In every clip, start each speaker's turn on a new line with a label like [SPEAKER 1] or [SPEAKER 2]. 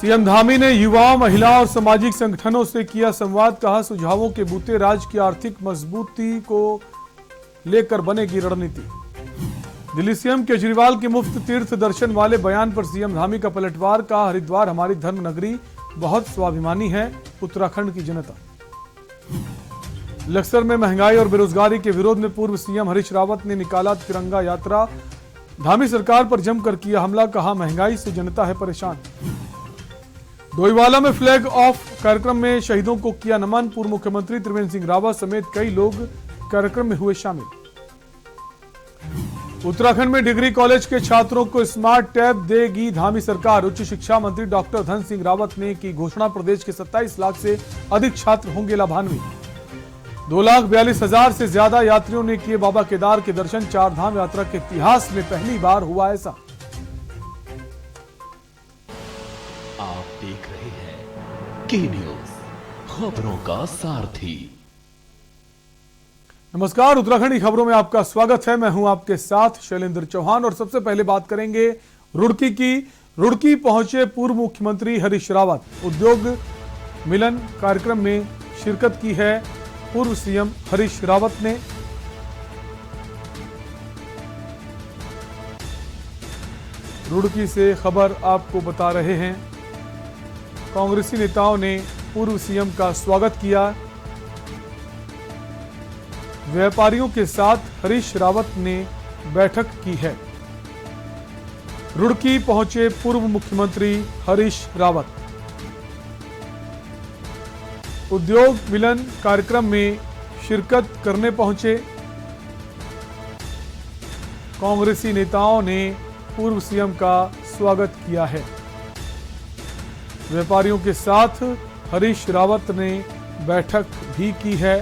[SPEAKER 1] CM Dhami ने युवाओं, महिलाओं और सामाजिक संगठनों से किया संवाद। कहा, सुझावों के बूते राज्य की आर्थिक मजबूती को लेकर बनेगी रणनीति। दिल्ली सीएम केजरीवाल के मुफ्त तीर्थ दर्शन वाले बयान पर सीएम धामी का पलटवार। कहा, हरिद्वार हमारी धर्म नगरी बहुत स्वाभिमानी है उत्तराखंड की जनता। लक्सर में महंगाई और बेरोजगारी के विरोध में पूर्व सीएम हरीश रावत ने निकाला तिरंगा यात्रा। धामी सरकार पर जमकर किया हमला। कहा, महंगाई से जनता है परेशान। डोईवाला में फ्लैग ऑफ कार्यक्रम में शहीदों को किया नमन। पूर्व मुख्यमंत्री त्रिवेंद्र सिंह रावत समेत कई लोग कार्यक्रम में हुए शामिल। उत्तराखंड में डिग्री कॉलेज के छात्रों को स्मार्ट टैब देगी धामी सरकार। उच्च शिक्षा मंत्री डॉक्टर धन सिंह रावत ने की घोषणा। प्रदेश के 27 लाख से अधिक छात्र होंगे लाभान्वित। 2,42,000 से ज्यादा यात्रियों ने किए बाबा केदार के दर्शन। 4 धाम यात्रा के इतिहास में पहली बार हुआ ऐसा।
[SPEAKER 2] आप देख रहे हैं के न्यूज, खबरों का सारथी।
[SPEAKER 1] नमस्कार, उत्तराखंड की खबरों में आपका स्वागत है। मैं हूं आपके साथ शैलेंद्र चौहान और सबसे पहले बात करेंगे रुड़की की। रुड़की पहुंचे पूर्व मुख्यमंत्री हरीश रावत। उद्योग मिलन कार्यक्रम में शिरकत की है पूर्व सीएम हरीश रावत ने। रुड़की से खबर आपको बता रहे हैं। कांग्रेसी नेताओं ने पूर्व सीएम का स्वागत किया। व्यापारियों के साथ हरीश रावत ने बैठक की है। रुड़की पहुंचे पूर्व मुख्यमंत्री हरीश रावत। उद्योग मिलन कार्यक्रम में शिरकत करने पहुंचे। कांग्रेसी नेताओं ने पूर्व सीएम का स्वागत किया है। व्यापारियों के साथ हरीश रावत ने बैठक भी की है।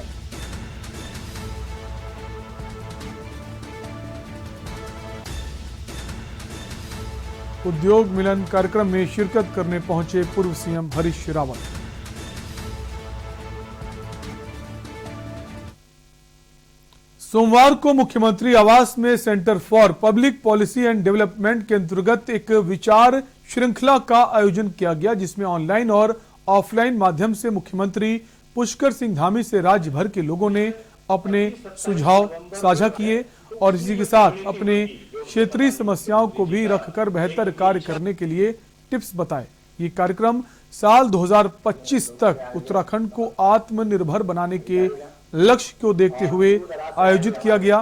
[SPEAKER 1] उद्योग मिलन कार्यक्रम में शिरकत करने पहुंचे पूर्व सीएम हरीश रावत। सोमवार को मुख्यमंत्री आवास में centre for public policy and development के अंतर्गत एक विचार श्रृंखला का आयोजन किया गया, जिसमें ऑनलाइन और ऑफलाइन माध्यम से मुख्यमंत्री पुष्कर सिंह धामी से राज्य भर के लोगों ने अपने सुझाव साझा किए और इसी के साथ अपने क्षेत्रीय समस्याओं को भी रखकर बेहतर कार्य करने के लिए टिप्स बताए। ये कार्यक्रम साल 2025 तक उत्तराखंड को आत्मनिर्भर बनाने के लक्ष्य को देखते हुए आयोजित किया गया,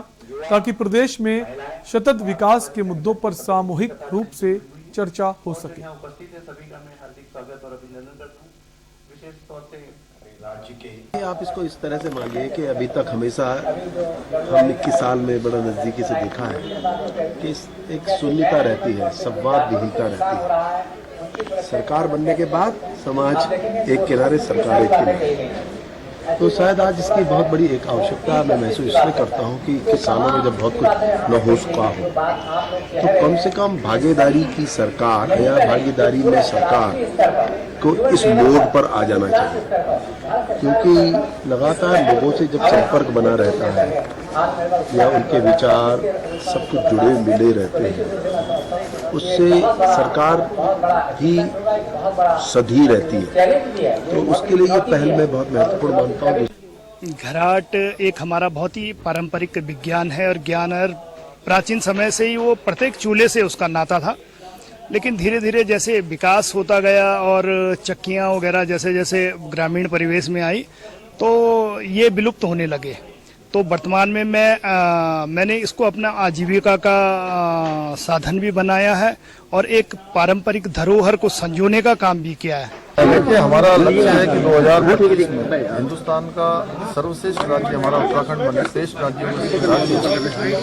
[SPEAKER 1] ताकि प्रदेश में सतत विकास के मुद्दों पर सामूहिक रूप से चर्चा हो सके।
[SPEAKER 3] उपस्थित है सभी का मैं हार्दिक स्वागत और अभिनंदन करता हूं। विशेष तौर से राज्य के
[SPEAKER 4] आप इसको इस तरह से मानिए कि अभी तक हमेशा हम 21 साल में बड़ा नजदीकी से देखा है कि एक शून्यता रहती है, संवाद विहीनता रहती है। सरकार बनने के बाद समाज एक किनारे, सरकार एक किनारे। तो शायद आज इसकी बहुत बड़ी एक आवश्यकता मैं महसूस इसलिए करता हूँ कि 21 सालों में जब बहुत कुछ न हो चुका हो, तो कम से कम भागीदारी की सरकार या भागीदारी में सरकार को इस मोड पर आ जाना चाहिए, क्योंकि लगातार लोगों से जब संपर्क बना रहता है या उनके विचार सब कुछ जुड़े मिले रहते हैं, उससे सरकार भी सधी रहती है। तो उसके लिए ये पहल मैं बहुत महत्वपूर्ण मानता हूँ।
[SPEAKER 5] घराट एक हमारा बहुत ही पारंपरिक विज्ञान है और ज्ञान है। प्राचीन समय से ही वो प्रत्येक चूल्हे से उसका नाता था, लेकिन धीरे धीरे जैसे विकास होता गया और चक्कियाँ वगैरह जैसे जैसे ग्रामीण परिवेश में आई तो ये विलुप्त होने लगे। तो वर्तमान में मैंने इसको अपना आजीविका का साधन भी बनाया है और एक पारंपरिक धरोहर को संजोने का काम भी किया है।
[SPEAKER 6] देखिए, हमारा लक्ष्य है कि 2025 में हिंदुस्तान का सर्वश्रेष्ठ राज्य हमारा उत्तराखंड बने, श्रेष्ठ राज्यों में से राज्य।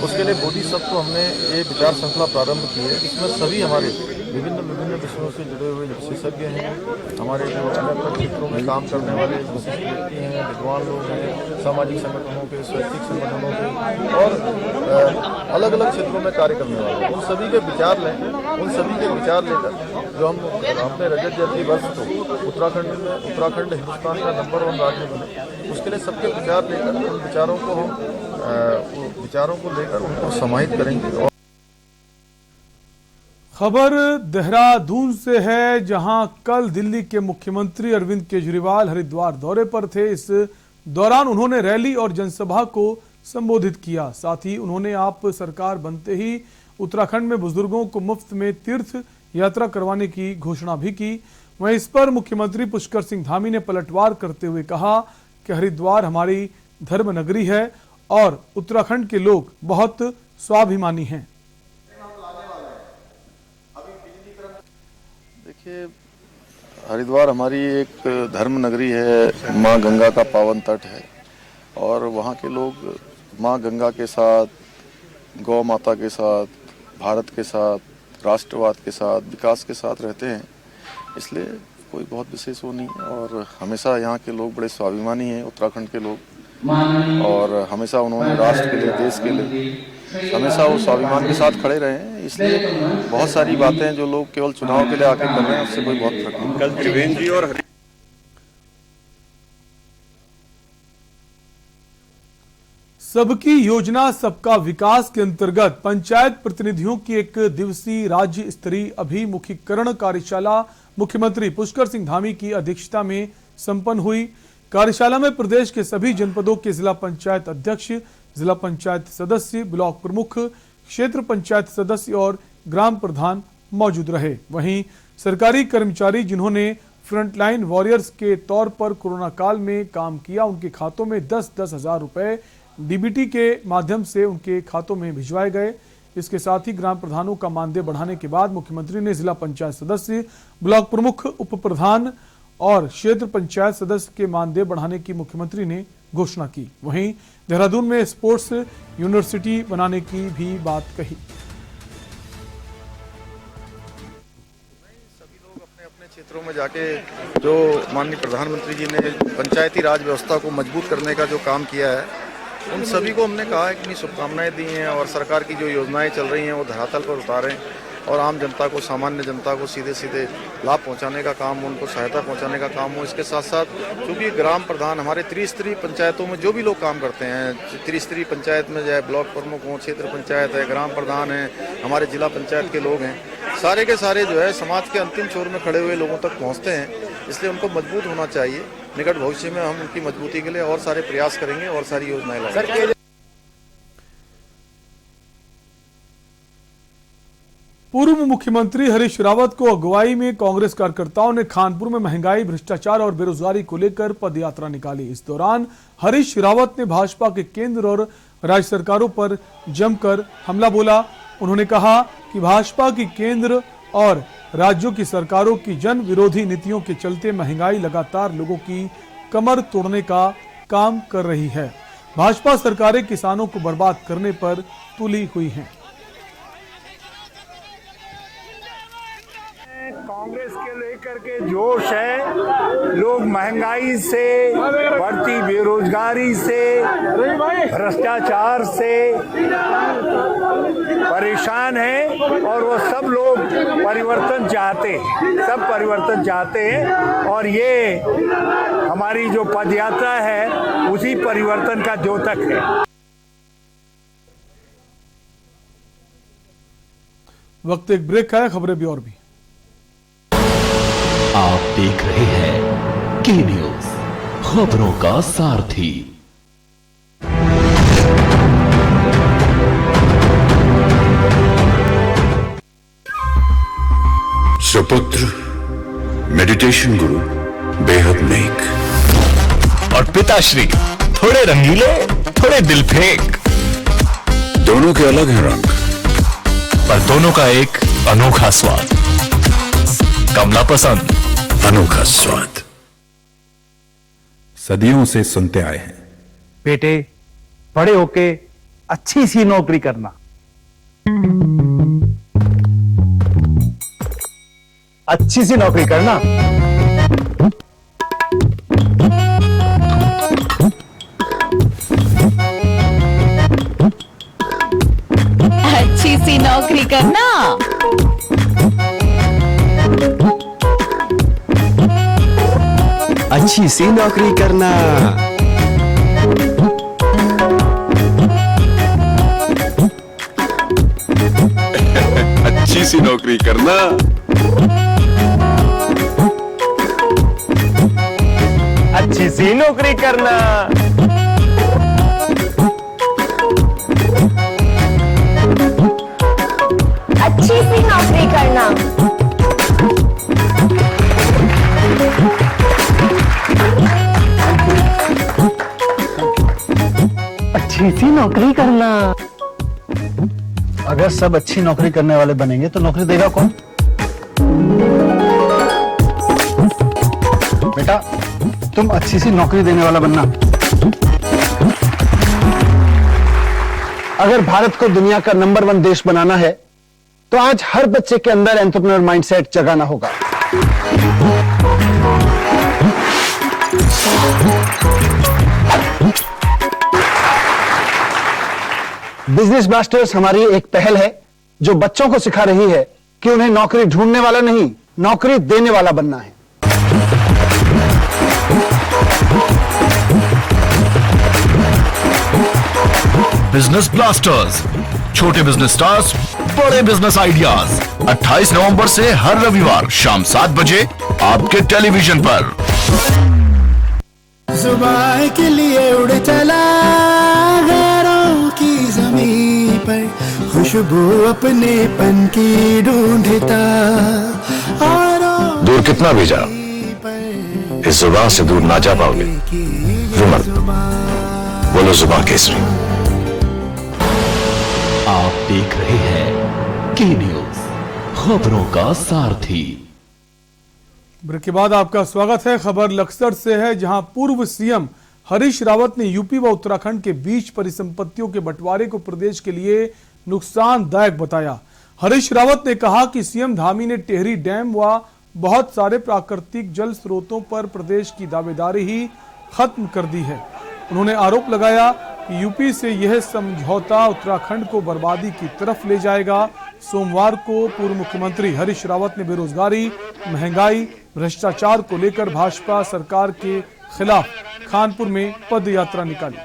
[SPEAKER 6] उसके लिए बोधिसत्व हमने ये विचार श्रृंखला प्रारंभ की है, जिसमें सभी हमारे विभिन्न विषयों से जुड़े हुए विशेषज्ञ हैं, हमारे जो अलग अलग क्षेत्रों में काम करने वाले विशिष्ट व्यक्ति हैं, विद्वान लोग हैं, सामाजिक संगठनों के, स्वैच्छिक संगठनों के और अलग अलग क्षेत्रों में कार्य करने वाले, उन सभी के विचार लें। उन सभी के विचार लेकर जो हम अपने रजत जयंती वर्ष को उत्तराखंड हिंदुस्तान का नंबर 1 राज्य बने, उसके लिए सबके विचार लेकर उन विचारों को लेकर उनको समाहित करेंगे।
[SPEAKER 1] खबर देहरादून से है, जहां कल दिल्ली के मुख्यमंत्री अरविंद केजरीवाल हरिद्वार दौरे पर थे। इस दौरान उन्होंने रैली और जनसभा को संबोधित किया। साथ ही उन्होंने आप सरकार बनते ही उत्तराखंड में बुजुर्गों को मुफ्त में तीर्थ यात्रा करवाने की घोषणा भी की। वहीं इस पर मुख्यमंत्री पुष्कर सिंह धामी ने पलटवार करते हुए कहा कि हरिद्वार हमारी धर्म नगरी है और उत्तराखंड के लोग बहुत स्वाभिमानी हैं।
[SPEAKER 6] देखिए, हरिद्वार हमारी एक धर्म नगरी है, माँ गंगा का पावन तट है और वहाँ के लोग माँ गंगा के साथ, गौ माता के साथ, भारत के साथ, राष्ट्रवाद के साथ, विकास के साथ रहते हैं। इसलिए कोई बहुत विशेष वो नहीं है और हमेशा यहाँ के लोग बड़े स्वाभिमानी हैं, उत्तराखंड के लोग, और हमेशा उन्होंने राष्ट्र के लिए, देश के लिए हमेशा वो स्वाभिमान के साथ खड़े रहे हैं। इसलिए बहुत सारी बातें जो लोग केवल चुनाव के लिए आके कर रहे हैं उससे कोई बहुत फर्क नहीं। कल त्रिवेंद्र जी और
[SPEAKER 1] सबकी योजना सबका विकास के अंतर्गत पंचायत प्रतिनिधियों की एक दिवसीय राज्य स्तरीय अभिमुखीकरण कार्यशाला मुख्यमंत्री पुष्कर सिंह धामी की अध्यक्षता में संपन्न हुई। कार्यशाला में प्रदेश के सभी जनपदों के जिला पंचायत अध्यक्ष, जिला पंचायत सदस्य, ब्लॉक प्रमुख, क्षेत्र पंचायत सदस्य और ग्राम प्रधान मौजूद रहे। वहीं सरकारी कर्मचारी जिन्होंने फ्रंटलाइन वॉरियर्स के तौर पर कोरोना काल में काम किया, उनके खातों में 10-10 हजार रुपए डीबीटी के माध्यम से उनके खातों में भिजवाए गए। इसके साथ ही ग्राम प्रधानों का मानदेय बढ़ाने के बाद मुख्यमंत्री ने जिला पंचायत सदस्य, ब्लॉक प्रमुख, उप प्रधान और क्षेत्र पंचायत सदस्य के मानदेय बढ़ाने की मुख्यमंत्री ने घोषणा की। वहीं देहरादून में स्पोर्ट्स यूनिवर्सिटी बनाने की भी बात कही।
[SPEAKER 6] सभी लोग अपने अपने क्षेत्रों में जाके जो माननीय प्रधानमंत्री जी ने पंचायती राज व्यवस्था को मजबूत करने का जो काम किया है, उन सभी को हमने कहा है कि शुभकामनाएं दी हैं और सरकार की जो योजनाएं चल रही हैं वो धरातल पर उतारें और आम जनता को, सामान्य जनता को सीधे सीधे लाभ पहुंचाने का काम, उनको सहायता पहुंचाने का काम हो। इसके साथ साथ क्योंकि ग्राम प्रधान हमारे त्रिस्तरीय पंचायतों में जो भी लोग काम करते हैं, त्रिस्तरीय पंचायत में चाहे ब्लॉक प्रमुख हो, क्षेत्र पंचायत है, ग्राम प्रधान है, हमारे जिला पंचायत के लोग हैं, सारे के सारे जो है समाज के अंतिम छोर में खड़े हुए लोगों तक पहुँचते हैं। इसलिए उनको मजबूत होना चाहिए। निकट भविष्य में हम उनकी मजबूती के लिए और सारे प्रयास करेंगे और सारी योजनाएं लाएंगे।
[SPEAKER 1] पूर्व मुख्यमंत्री हरीश रावत को अगुवाई में कांग्रेस कार्यकर्ताओं ने खानपुर में महंगाई, भ्रष्टाचार और बेरोजगारी को लेकर पदयात्रा निकाली। इस दौरान हरीश रावत ने भाजपा के केंद्र और राज्य सरकारों पर जमकर हमला बोला। उन्होंने कहा कि भाजपा की केंद्र और राज्यों की सरकारों की जन विरोधी नीतियों के चलते महंगाई लगातार लोगों की कमर तोड़ने का काम कर रही है। भाजपा सरकारें किसानों को बर्बाद करने पर तुली हुई हैं।
[SPEAKER 7] कांग्रेस के लेकर के जोश है। लोग महंगाई से, बढ़ती बेरोजगारी से, भ्रष्टाचार से परेशान हैं और वो सब लोग परिवर्तन चाहते हैं, सब परिवर्तन चाहते हैं और ये हमारी जो पदयात्रा है उसी परिवर्तन का द्योतक है।
[SPEAKER 1] वक्त एक ब्रेक है, खबरें भी और भी।
[SPEAKER 2] आप देख रहे हैं के न्यूज, खबरों का सारथी।
[SPEAKER 8] सुपुत्र मेडिटेशन गुरु बेहद नेक
[SPEAKER 9] और पिताश्री थोड़े रंगीले, थोड़े दिल फेंक।
[SPEAKER 8] दोनों के अलग हैं रंग,
[SPEAKER 9] पर दोनों का एक अनोखा स्वाद। कमला पसंद,
[SPEAKER 8] अनोखा स्वाद।
[SPEAKER 10] सदियों से सुनते आए हैं,
[SPEAKER 11] बेटे बड़े होके अच्छी सी नौकरी करना, अच्छी सी नौकरी करना।
[SPEAKER 12] अच्छी सी नौकरी करना।
[SPEAKER 13] अच्छी सी नौकरी करना।
[SPEAKER 9] अच्छी
[SPEAKER 8] अच्छी सी नौकरी करना।
[SPEAKER 9] अच्छी सी नौकरी करना।
[SPEAKER 12] अच्छी सी नौकरी करना।
[SPEAKER 11] अच्छी सी नौकरी करना। अगर सब अच्छी नौकरी करने वाले बनेंगे तो नौकरी देगा कौन? बेटा, तुम अच्छी सी नौकरी देने वाला बनना। अगर भारत को दुनिया का नंबर 1 देश बनाना है तो आज हर बच्चे के अंदर एंटरप्रेन्योर माइंडसेट जगाना होगा। बिजनेस ब्लास्टर्स हमारी एक पहल है जो बच्चों को सिखा रही है कि उन्हें नौकरी ढूंढने वाला नहीं, नौकरी देने वाला बनना है।
[SPEAKER 9] बिजनेस ब्लास्टर्स, छोटे बिजनेस स्टार्स, बड़े बिजनेस आइडियाज। 28 नवंबर से हर रविवार शाम 7 बजे आपके टेलीविजन पर।
[SPEAKER 10] जुबान के लिए उड़ चला गैरों की जमीन पर, खुशबू अपने पन की ढूंढता।
[SPEAKER 8] दूर कितना भी जाओ, इस जुबान से दूर ना जा पाओगे। विमल, बोलो जुबान केसरी।
[SPEAKER 2] आप देख रहे हैं के न्यूज, खबरों का सारथी।
[SPEAKER 1] ब्रेक के बाद आपका स्वागत है। खबर लक्सर से है, जहां पूर्व सीएम हरीश रावत ने यूपी व उत्तराखंड के बीच परिसंपत्तियों के बंटवारे को प्रदेश के लिए नुकसानदायक बताया। हरीश रावत ने कहा कि सीएम धामी ने टेहरी डैम व बहुत सारे प्राकृतिक जल स्रोतों पर प्रदेश की दावेदारी ही खत्म कर दी है। उन्होंने आरोप लगाया कि यूपी से यह समझौता उत्तराखंड को बर्बादी की तरफ ले जाएगा। सोमवार को पूर्व मुख्यमंत्री हरीश रावत ने बेरोजगारी, महंगाई, भ्रष्टाचार को लेकर भाजपा सरकार के खिलाफ कानपुर में पद यात्रा निकाली।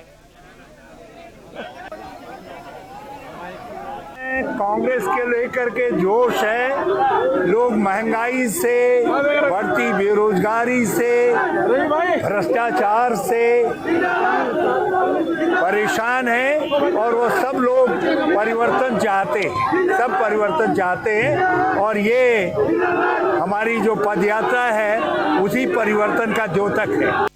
[SPEAKER 7] कांग्रेस के लेकर के जोश है, लोग महंगाई से, बढ़ती बेरोजगारी से, भ्रष्टाचार से परेशान हैं और वो सब लोग परिवर्तन चाहते हैं, सब परिवर्तन चाहते हैं। और ये हमारी जो पदयात्रा है उसी परिवर्तन का द्योतक है।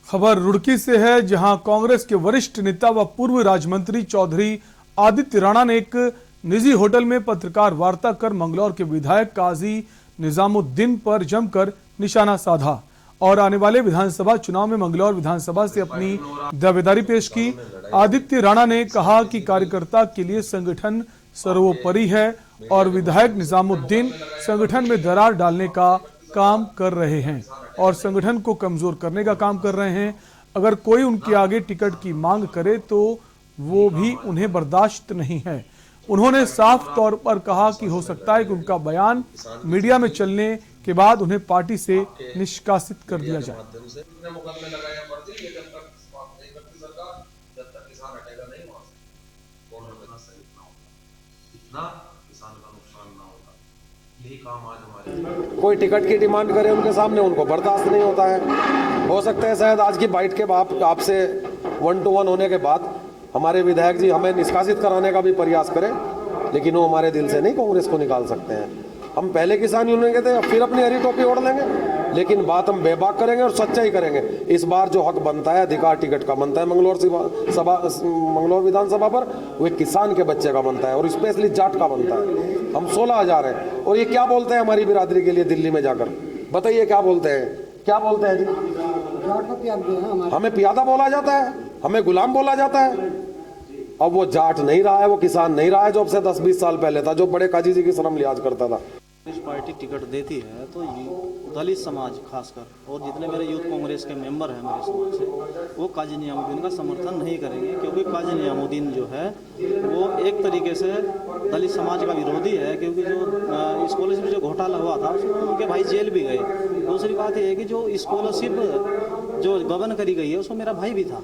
[SPEAKER 1] खबर रुड़की से है, जहां कांग्रेस के वरिष्ठ नेता व पूर्व राज्य मंत्री चौधरी आदित्य राणा ने एक निजी होटल में पत्रकार वार्ता कर मंगलौर के विधायक काजी निजामुद्दीन पर जमकर निशाना साधा और आने वाले विधानसभा चुनाव में मंगलौर विधानसभा से अपनी दावेदारी पेश की। आदित्य राणा ने कहा कि कार्यकर्ता के लिए संगठन सर्वोपरि है और विधायक निजामुद्दीन संगठन में दरार डालने का काम कर रहे हैं और संगठन को कमजोर करने का काम कर रहे हैं। अगर कोई उनके आगे टिकट की मांग करे तो वो भी उन्हें बर्दाश्त नहीं है। उन्होंने साफ तौर पर कहा कि हो सकता है कि उनका बयान मीडिया में चलने के बाद उन्हें पार्टी से निष्कासित कर दिया जाए।
[SPEAKER 13] कोई टिकट की डिमांड करे उनके सामने, उनको बर्दाश्त नहीं होता है। हो सकता है शायद आज की बाइट के बाद आपसे 1 to 1 होने के बाद हमारे विधायक जी हमें निष्कासित कराने का भी प्रयास करें, लेकिन वो हमारे दिल से नहीं कांग्रेस को निकाल सकते हैं। हम पहले किसान यूनियन के थे, फिर अपनी हरी टोपी ओढ़ लेंगे, लेकिन बात हम बेबाक करेंगे और सच्चाई करेंगे। इस बार जो हक बनता है, अधिकार टिकट का बनता है मंगलौर विधानसभा पर, वो एक किसान के बच्चे का बनता है और स्पेशली जाट का बनता है। हम 16,000 हैं और ये क्या बोलते हैं हमारी बिरादरी के लिए दिल्ली में जाकर, बताइए क्या बोलते हैं? क्या बोलते हैं जी? हमें प्यादा बोला जाता है, हमें गुलाम बोला जाता है। अब वो जाट नहीं रहा है, वो किसान नहीं रहा है जो अब से 10-20 साल पहले था, जो बड़े काजी जी की शर्म लिहाज करता था।
[SPEAKER 14] पार्टी टिकट देती है तो दलित समाज खासकर और जितने मेरे यूथ कांग्रेस के मेंबर हैं मेरे समाज से, वो काजी निजामुद्दीन का समर्थन नहीं करेंगे, क्योंकि काजी निजामुद्दीन जो है वो एक तरीके से दलित समाज का विरोधी है। क्योंकि जो स्कॉलरशिप जो घोटाला हुआ था उसमें उनके भाई जेल भी गए। दूसरी बात यह है कि जो स्कॉलरशिप जो गबन करी गई है उसमें मेरा भाई भी था,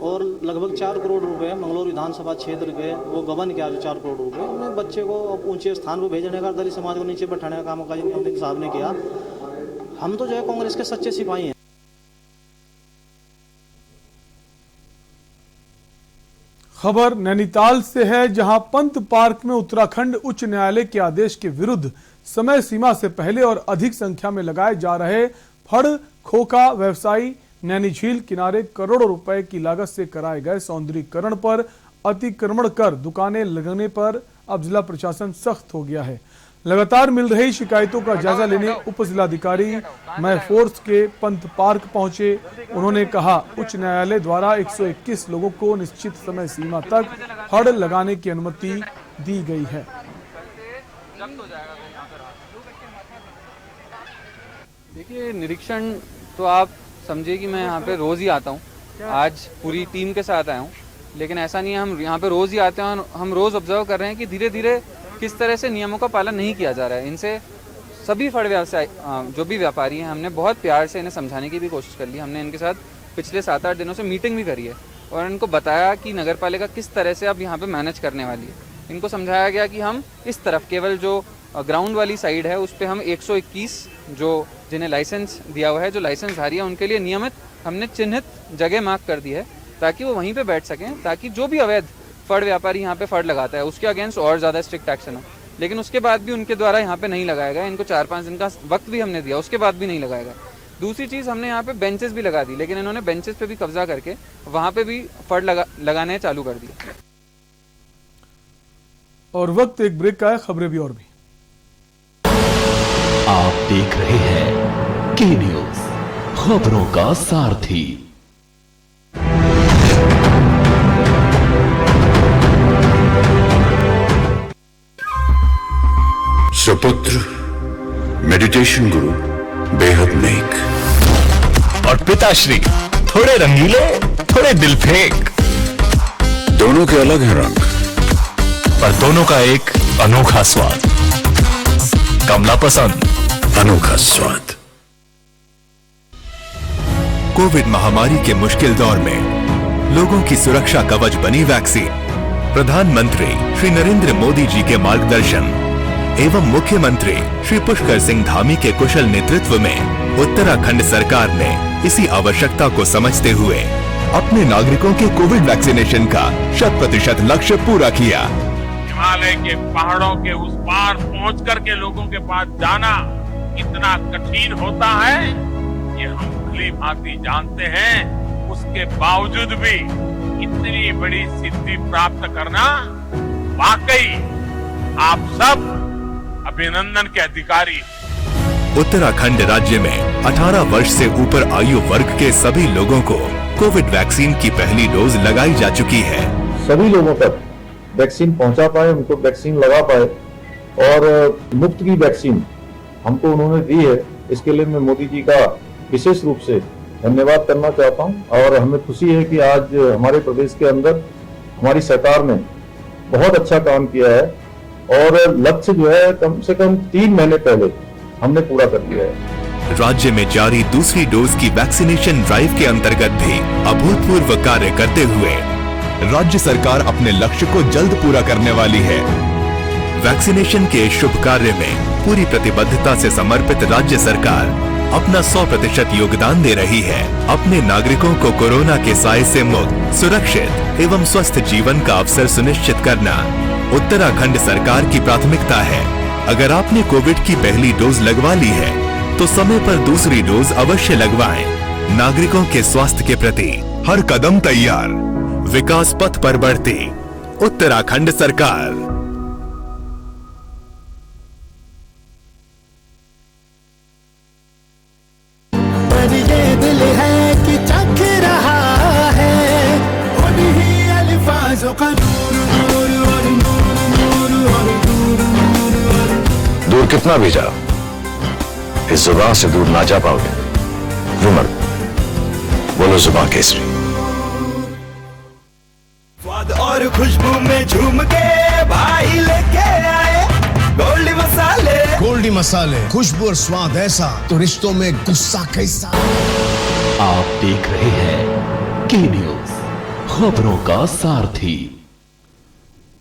[SPEAKER 14] और लगभग 4 करोड़ रुपए मंगलौर विधानसभा क्षेत्र के वो गबन किया जो 4 करोड़ रुपए उन्हें बच्चे को ऊंचे स्थान पर भेजने का, दलित समाज को नीचे बैठाने का काम काजी साहब ने किया। हम तो जो है कांग्रेस के सच्चे सिपाही हैं।
[SPEAKER 1] खबर नैनीताल से है, जहां पंत पार्क में उत्तराखंड उच्च न्यायालय के आदेश के विरुद्ध समय सीमा से पहले और अधिक संख्या में लगाए जा रहे फड़ खोखा व्यवसायी नैनी झील किनारे करोड़ों रुपए की लागत से कराए गए सौंदर्यीकरण पर अतिक्रमण कर दुकानें लगने पर अब जिला प्रशासन सख्त हो गया है। लगातार मिल रही शिकायतों का जायजा लेने उप जिलाधिकारी मैफोर्स के पंत पार्क पहुंचे। उन्होंने कहा, उच्च न्यायालय द्वारा 121 लोगों को निश्चित समय सीमा तक फड़ लगाने की अनुमति दी गई है।
[SPEAKER 15] देखिए, निरीक्षण तो आप समझिए कि मैं यहाँ पे रोज ही आता हूँ। आज पूरी टीम के साथ आया हूँ, लेकिन ऐसा नहीं है, हम यहाँ पे रोज ही आते हैं और हम रोज ऑब्जर्व कर रहे हैं कि धीरे धीरे किस तरह से नियमों का पालन नहीं किया जा रहा है। इनसे सभी फड़ व्यवसाय जो भी व्यापारी हैं, हमने बहुत प्यार से इन्हें समझाने की भी कोशिश कर ली। हमने इनके साथ पिछले 7-8 दिनों से मीटिंग भी करी है और इनको बताया कि नगर पालिका किस तरह से अब यहाँ पे मैनेज करने वाली है। इनको समझाया गया कि हम इस तरफ केवल जो ग्राउंड वाली साइड है उस पर हम 121 जो जिन्हें लाइसेंस दिया हुआ है, जो लाइसेंसधारी है, उनके लिए नियमित हमने चिन्हित जगह मार्क कर दी है ताकि वो वहीं पे बैठ सकें, ताकि जो भी अवैध फड़ व्यापारी यहाँ पे फड़ लगाता है उसके अगेंस्ट और ज़्यादा स्ट्रिक्ट एक्शन हो। लेकिन उसके बाद भी उनके द्वारा यहाँ पे नहीं लगाया गया। इनको 4-5 दिन का वक्त भी हमने दिया, उसके बाद भी नहीं लगाया गया। दूसरी चीज़, हमने यहाँ पे बेंचेस भी लगा दी, लेकिन इन्होंने बेंचेस पे भी कब्जा करके वहाँ पे भी फड़ लगाने चालू कर दिया।
[SPEAKER 1] और वक्त एक ब्रेक का है, खबरें भी और भी।
[SPEAKER 2] आप देख रहे हैं के न्यूज, खबरों का सारथी।
[SPEAKER 8] सुपुत्र मेडिटेशन गुरु बेहद नेक
[SPEAKER 9] और पिताश्री थोड़े रंगीले, थोड़े दिल फेंक।
[SPEAKER 8] दोनों के अलग हैं रंग,
[SPEAKER 9] पर दोनों का एक अनोखा स्वाद। कमला पसंद,
[SPEAKER 8] अनोखा स्वाद।
[SPEAKER 9] कोविड महामारी के मुश्किल दौर में लोगों की सुरक्षा कवच बनी वैक्सीन। प्रधानमंत्री श्री नरेंद्र मोदी जी के मार्गदर्शन एवं मुख्यमंत्री श्री पुष्कर सिंह धामी के कुशल नेतृत्व में उत्तराखंड सरकार ने इसी आवश्यकता को समझते हुए अपने नागरिकों के कोविड वैक्सीनेशन का 100% लक्ष्य पूरा किया।
[SPEAKER 16] हिमालय के पहाड़ों के उस पार पहुंच करके लोगों के पास जाना कितना कठिन होता है, ये हम भली भांति जानते हैं। उसके बावजूद भी इतनी बड़ी सिद्धि प्राप्त करना वाकई आप सब अभिनंदन के अधिकारी।
[SPEAKER 9] उत्तराखंड राज्य में 18 वर्ष से ऊपर आयु वर्ग के सभी लोगों को कोविड वैक्सीन की पहली डोज लगाई जा चुकी है।
[SPEAKER 6] सभी लोगों तक वैक्सीन पहुंचा पाए, उनको वैक्सीन लगा पाए और मुफ्त की वैक्सीन हमको उन्होंने दी है। इसके लिए मैं मोदी जी का विशेष रूप से धन्यवाद करना चाहता हूं और हमें खुशी है कि आज हमारे प्रदेश के अंदर हमारी सरकार ने बहुत अच्छा काम किया है और लक्ष्य जो है कम से कम 3 महीने पहले हमने पूरा कर दिया है।
[SPEAKER 9] राज्य में जारी दूसरी डोज की वैक्सीनेशन ड्राइव के अंतर्गत भी अभूतपूर्व कार्य करते हुए राज्य सरकार अपने लक्ष्य को जल्द पूरा करने वाली है। वैक्सीनेशन के इस शुभ कार्य में पूरी प्रतिबद्धता से समर्पित राज्य सरकार अपना 100% योगदान दे रही है। अपने नागरिकों को कोरोना के साए से मुक्त, सुरक्षित एवं स्वस्थ जीवन का अवसर सुनिश्चित करना उत्तराखंड सरकार की प्राथमिकता है। अगर आपने कोविड की पहली डोज लगवा ली है तो समय पर दूसरी डोज अवश्य लगवाएं। नागरिकों के स्वास्थ्य के प्रति हर कदम तैयार, विकास पथ पर बढ़ती उत्तराखंड सरकार।
[SPEAKER 10] पर ये दिल है कि चख रहा है उन्हीं अल्फाजों का
[SPEAKER 8] दूर कितना भी जाओ, इस जुबान से दूर ना जा पाओगे। रुमर बोलो जुबान केसरी।
[SPEAKER 10] स्वाद और खुशबू में झूम के भाई लेके आए गोल्डी मसाले। गोल्डी मसाले, खुशबू और स्वाद ऐसा तो रिश्तों में गुस्सा कैसा।
[SPEAKER 2] आप देख रहे हैं के न्यूज, खबरों का सारथी।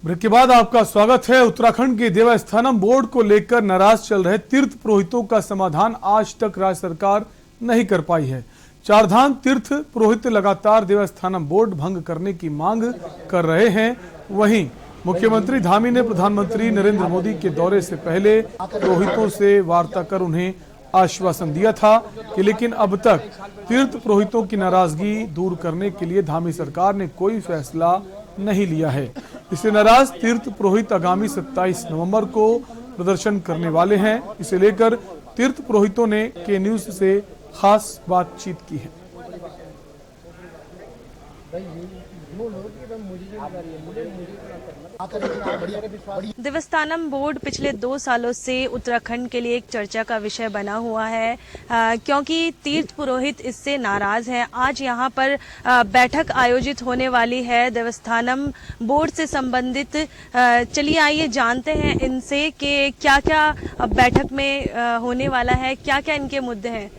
[SPEAKER 1] ब्रेक के बाद आपका स्वागत है। उत्तराखंड के देवस्थानम बोर्ड को लेकर नाराज चल रहे तीर्थ पुरोहितों का समाधान आज तक राज्य सरकार नहीं कर पाई है। चारधाम तीर्थ पुरोहित लगातार देवस्थानम बोर्ड भंग करने की मांग कर रहे हैं। वहीं मुख्यमंत्री धामी ने प्रधानमंत्री नरेंद्र मोदी के दौरे से पहले पुरोहितों से वार्ता कर उन्हें आश्वासन दिया था कि लेकिन अब तक तीर्थ पुरोहितों की नाराजगी दूर करने के लिए धामी सरकार ने कोई फैसला नहीं लिया है। इससे नाराज तीर्थ पुरोहित आगामी 27 नवंबर को प्रदर्शन करने वाले हैं। इसे लेकर तीर्थ पुरोहितों ने के न्यूज से खास बातचीत की है।
[SPEAKER 17] देवस्थानम बोर्ड पिछले 2 सालों से उत्तराखंड के लिए एक चर्चा का विषय बना हुआ है, क्योंकि तीर्थ पुरोहित इससे नाराज हैं। आज यहाँ पर बैठक आयोजित होने वाली है देवस्थानम बोर्ड से संबंधित। चलिए आइए जानते हैं इनसे कि क्या-क्या बैठक में होने वाला है, क्या-क्या इनके मुद्दे हैं।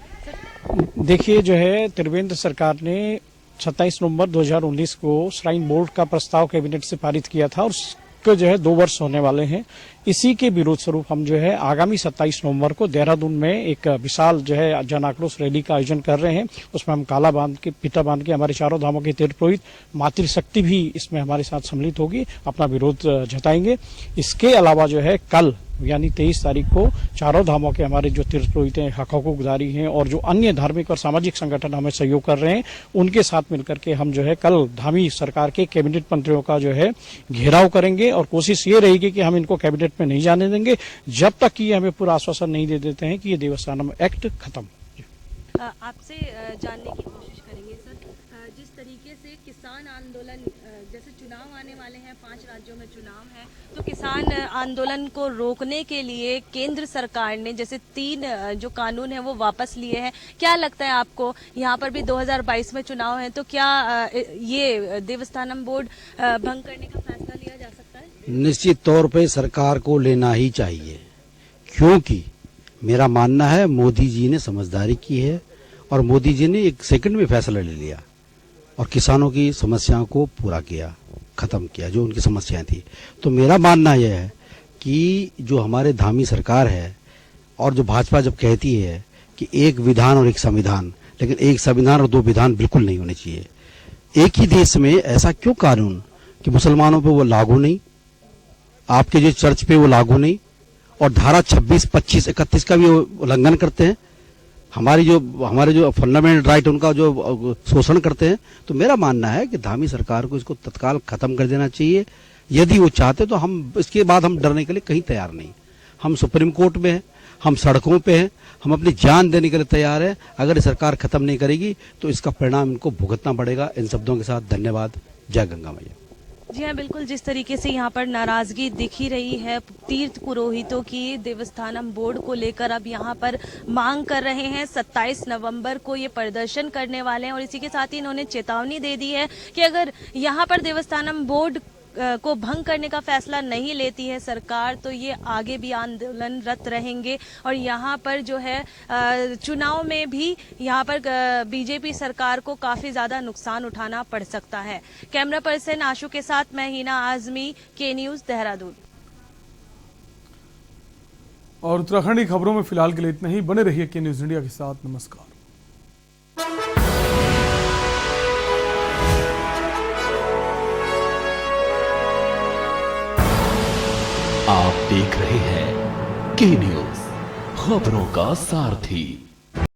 [SPEAKER 18] देखिए, जो है त्रिवेंद्र सरकार ने 27 नवंबर 2019 को श्राइन बोर्ड का प्रस्ताव कैबिनेट से पारित किया था और उसके जो है 2 वर्ष होने वाले हैं। इसी के विरोध स्वरूप हम जो है आगामी 27 नवंबर को देहरादून में एक विशाल जो है जन आक्रोश रैली का आयोजन कर रहे हैं। उसमें हम काला बांध के फीता बांध के हमारे चारों धामों के तीर्थ पुरोहित, मातृशक्ति भी इसमें हमारे साथ सम्मिलित होगी, अपना विरोध जताएंगे। इसके अलावा जो है कल यानी 23 तारीख को चारों धामों के हमारे जो तीर्थ पुरोहित हैं, हकूकदारी हैं और जो अन्य धार्मिक और सामाजिक संगठन हमें सहयोग कर रहे हैं, उनके साथ मिलकर के हम जो है कल धामी सरकार के कैबिनेट मंत्रियों का जो है घेराव करेंगे और कोशिश ये रहेगी कि हम इनको कैबिनेट में नहीं जाने देंगे जब तक कि हमें पूरा आश्वासन नहीं दे देते हैं कि ये देवस्थानम एक्ट खत्म।
[SPEAKER 17] आपसे जानने की कोशिश करेंगे सर, जिस तरीके से किसान आंदोलन, जैसे चुनाव आने वाले हैं, 5 राज्यों में चुनाव है, तो किसान आंदोलन को रोकने के लिए केंद्र सरकार ने जैसे 3 जो कानून है वो वापस लिए हैं। क्या लगता है आपको, यहाँ पर भी 2022 में चुनाव है, तो क्या ये देवस्थानम बोर्ड भंग करने का फैसला लिया जा सकता है?
[SPEAKER 19] निश्चित तौर पे सरकार को लेना ही चाहिए, क्योंकि मेरा मानना है मोदी जी ने समझदारी की है और मोदी जी ने 1 सेकंड में फैसला ले लिया और किसानों की समस्याओं को पूरा किया, खत्म किया जो उनकी समस्याएं थी। तो मेरा मानना यह है कि जो हमारे धामी सरकार है और जो भाजपा जब कहती है कि एक विधान और एक संविधान, लेकिन एक संविधान और 2 विधान बिल्कुल नहीं होने चाहिए। एक ही देश में ऐसा क्यों कानून कि मुसलमानों पे वो लागू नहीं, आपके जो चर्च पे वो लागू नहीं, और धारा 26, 25, 31 का भी उल्लंघन करते हैं, हमारे जो फंडामेंटल राइट उनका जो शोषण करते हैं। तो मेरा मानना है कि धामी सरकार को इसको तत्काल खत्म कर देना चाहिए। यदि वो चाहते तो हम इसके बाद हम डरने के लिए कहीं तैयार नहीं। हम सुप्रीम कोर्ट में हैं, हम सड़कों पे हैं, हम अपनी जान देने के लिए तैयार हैं। अगर सरकार खत्म नहीं करेगी तो इसका परिणाम इनको भुगतना पड़ेगा। इन शब्दों के साथ धन्यवाद। जय गंगा मैया।
[SPEAKER 17] जी हाँ, बिल्कुल जिस तरीके से यहाँ पर नाराजगी दिख ही रही है तीर्थ पुरोहितों की देवस्थानम बोर्ड को लेकर, अब यहाँ पर मांग कर रहे हैं 27 नवंबर को ये प्रदर्शन करने वाले हैं और इसी के साथ ही इन्होंने चेतावनी दे दी है कि अगर यहाँ पर देवस्थानम बोर्ड को भंग करने का फैसला नहीं लेती है सरकार, तो ये आगे भी आंदोलनरत रहेंगे और यहाँ पर जो है चुनाव में भी यहाँ पर बीजेपी सरकार को काफी ज्यादा नुकसान उठाना पड़ सकता है। कैमरा पर्सन आशु के साथ मैं हिना आजमी, के न्यूज, देहरादून।
[SPEAKER 1] और उत्तराखंड की खबरों में फिलहाल के लिए इतना ही। बने रहिए के न्यूज इंडिया के साथ। नमस्कार।
[SPEAKER 2] आप देख रहे हैं के न्यूज, खबरों का सारथी।